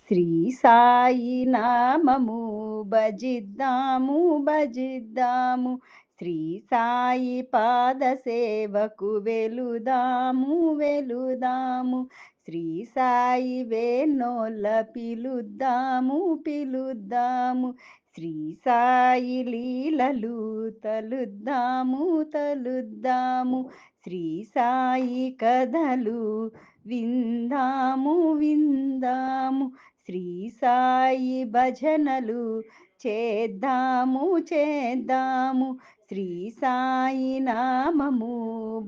శ్రీ సాయి నామము భజిద్దాము భజిద్దాము, శ్రీ సాయి పాద సేవకు వెలుదాము వెలుదాము, శ్రీ సాయి వేణోళ్ళ పిలుద్దాము పిలుద్దాము, శ్రీ సాయి లీలలు తలుద్దాము తలుద్దాము, శ్రీ సాయి కథలు విందాము విందాము, శ్రీ సాయి భజనలు చేద్దాము చేద్దాము, శ్రీ సాయి నామము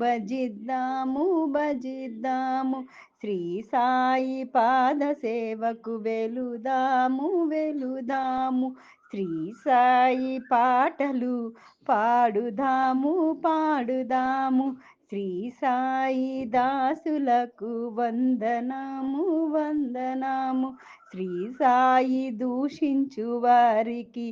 భజిద్దాము భజిద్దాము, శ్రీ సాయి పాద సేవకు వెలుదాము వెలుదాము, శ్రీ సాయి పాటలు పాడుదాము పాడుదాము, శ్రీ సాయి దాసులకు వందనము వందనము, శ్రీ సాయి దూషించు వారికి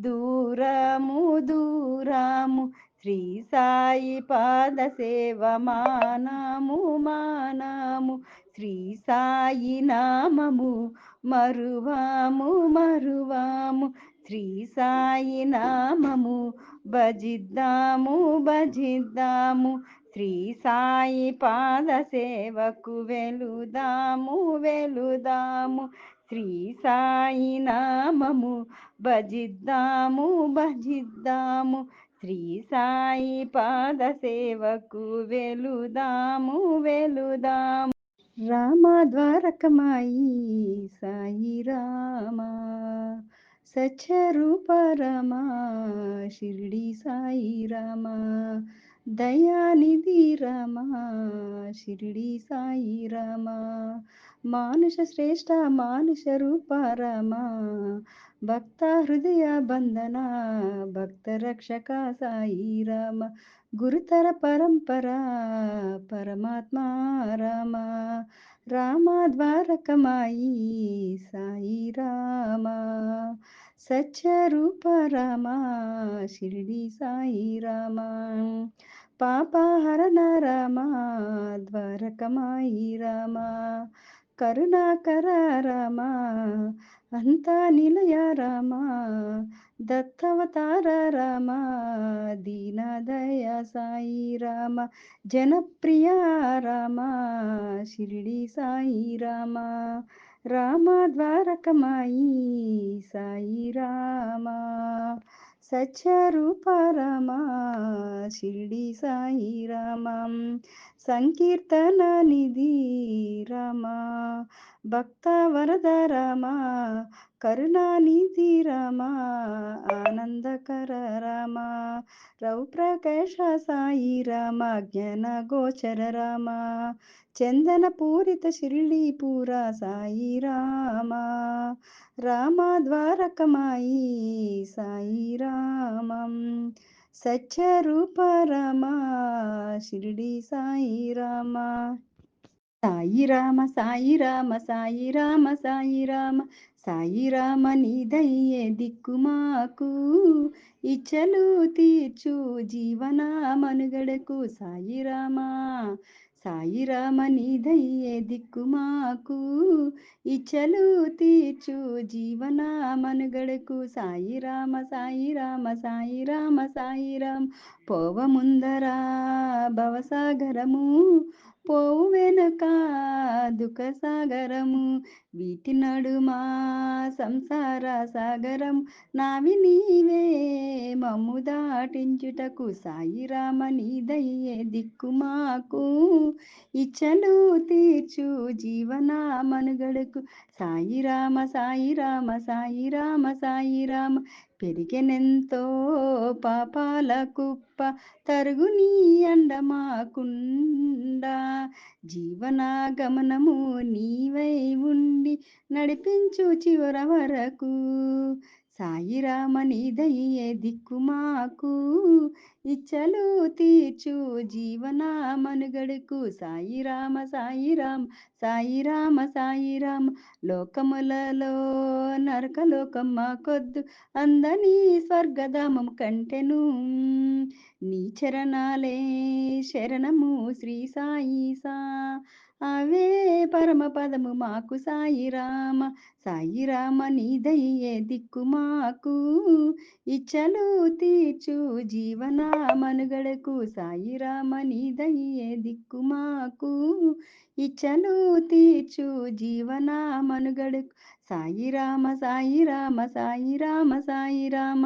దూరము దూరము, శ్రీ సాయి పాద సేవ మానము మానము, శ్రీ సాయి నామము మరువాము మరువాము, శ్రీ సాయి నామము భజిద్దాము భజిద్దాము, శ్రీ సాయి పాద సేవకు వెలుదాము వెలుదాము, శ్రీ సాయి నామము భజిద్దాము భజిద్దాము, శ్రీ సాయి పాద సేవకు వెలుదాము వెలుదాము. రామ ద్వారకమాయి సాయి రామ, సత్యరూప రమ షిరిడి సాయి రామ, దయానిధి రామ షిరిడి సాయి రామ, మానుష శ్రేష్ఠ మానుష రూప రామ, భక్త హృదయ బంధన భక్త రక్షక సాయి రామ, గురుతర పరంపర పరమాత్మ రామ, రామ ద్వారకమాయి సాయి రామ, సత్యరూప రామ షిరిడి సాయి రామ, పాపహరణ రామ ద్వారకమాయి రామ, కరుణాకర రామ అంత నిలయ రామ, దత్తవతార రామ దీనదయ సాయి రామ, జనప్రియ రామ షిరిడి సాయి రామ, రామ ద్వారకమాయి సాయి రామ, సత్యరూప రామ షిరిడి సాయి రామ, సంకీర్తన నిధి రామ, భక్త వరద రామ, కరుణానిధి రామ, ఆనందకర రామ, రౌ ప్రకాశ సాయి రామ, జ్ఞాన గోచర రామ, చందన పూరిత షిరిడి పూర సాయి రామ, రామ ద్వారకమాయి సాయి రామ, సత్యరూప రామ షిరిడి సాయి రామ, సాయి రామ సాయి రామ సాయి రామ సాయి రామ, సాయి రామ నీదయ్యే దిక్కుమాకు, ఇచ్చలు తీర్చు జీవన మనుగడకు సాయి రామ, సాయి రామ నీదయ్యే దిక్కుమాకు, ఇచ్చలు తీర్చు జీవన మనుగడకు సాయి రామ సాయి రామ సాయి రామ సాయి రామ, పోవ ముందరా భవసాగరము పోవు వెనుక దుఃఖ సాగరము, వీటి నడుమా సంసార సాగరం, నావి నీవే మమ్ము దాటించుటకు సాయి రామ నీదయ్యే దిక్కుమాకు, ఇచ్చలు తీర్చు జీవన మనుగడకు సాయి రామ సాయి రామ సాయి రామ సాయి రామ, పెరిగెనెంతో పాపాల కుప్ప తరుగు నీ అండమాకుండా, జీవన గమనము నీవై ఉండి నడిపించు చివర వరకు, సాయి రామ నీదయ్యే దిక్కుమాకు, ఇచ్చలు తీర్చు జీవన మనుగడకు సాయి రామ సాయి రామ సాయి రామ సాయి రామ, లోకములలో నరకలోకం మాకొద్దు అందని స్వర్గధామం కంటెను, నీ చరణాలే శరణము శ్రీ సాయి సా, అవే పరమపదము మాకు సాయిరామ సాయిరామ నీదయ్యే దిక్కు మాకు ఇచ్చలు తీర్చు జీవన మనుగడకు సాయిరామ నీదయ్యే దిక్కు మాకు ఇచ్చలు తీర్చు జీవన మనుగడకు సాయిరామ సాయిరామ సాయిరామ సాయిరామ